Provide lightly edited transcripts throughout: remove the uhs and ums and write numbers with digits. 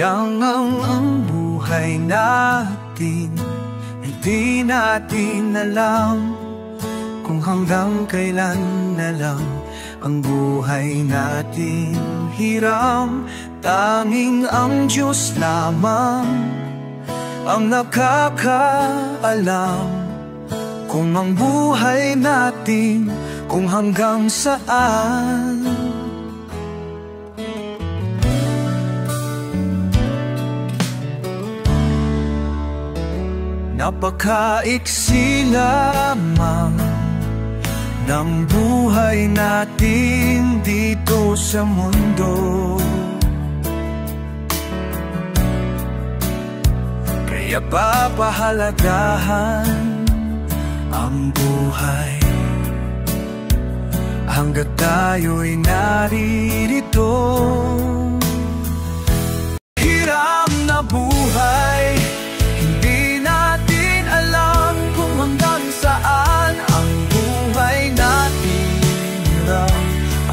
Sayang ang buhay natin, hindi natin alam kung hanggang kailan na lang ang buhay natin hiram. Tanging ang Diyos lamang ang nakakaalam kung ang buhay natin kung hanggang saan. Napakaiksi lamang ng buhay natin dito sa mundo, kaya papahalagahan ang buhay hanggat tayo'y naririto. Hiram na buhay, hindi natin alam kung hanggang saan ang buhay natin hiram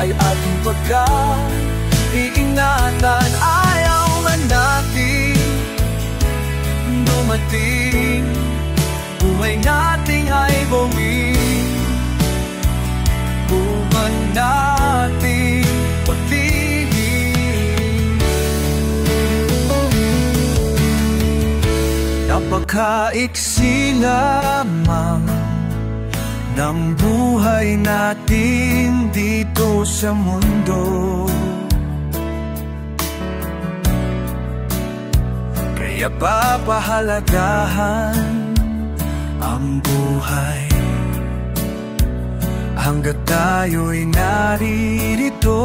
ay ating pagka-iingatan. Ayaw man natin dumating, buhay natin ay bawin. Buwan natin pagtingin, napakaiksi lamang ng buhay natin dito sa mundo, kaya papahalagahan ang buhay hanggat tayo'y naririto.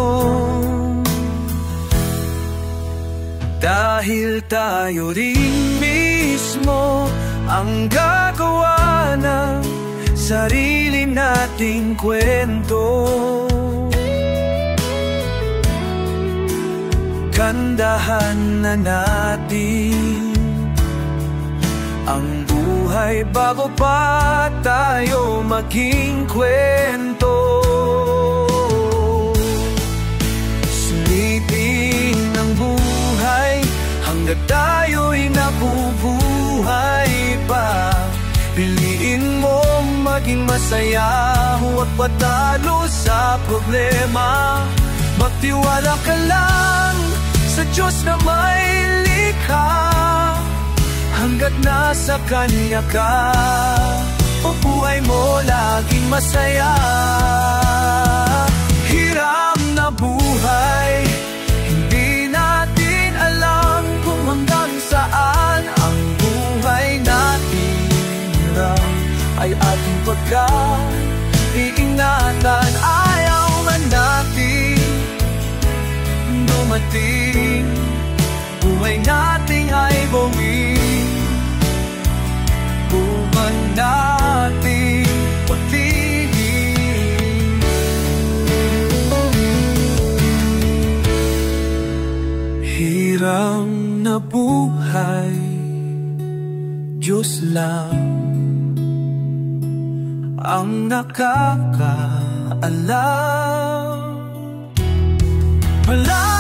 Dahil tayo rin mismo ang gagawa ng sarili nating kwento. Gandahan na natin ang buhay bago pa tayo maging kwento. Sulitin ang buhay hanggat tayo'y nabubuhay pa. Piliin mo maging masaya, huwag patalo sa problema. Magtiwala ka lang sa Diyos na may likha, hanggat nasa Kanya ka, ang buhay mo laging masaya. Hiram na buhay, hindi natin alam kung hanggang saan ang buhay natin hiram ay ating pagka-iingatan. Ayaw man natin dumating, buhay natin ay bawin. Buwan natin pagtingin, hiram na buhay, Diyos lang ang nakakaalam. Wala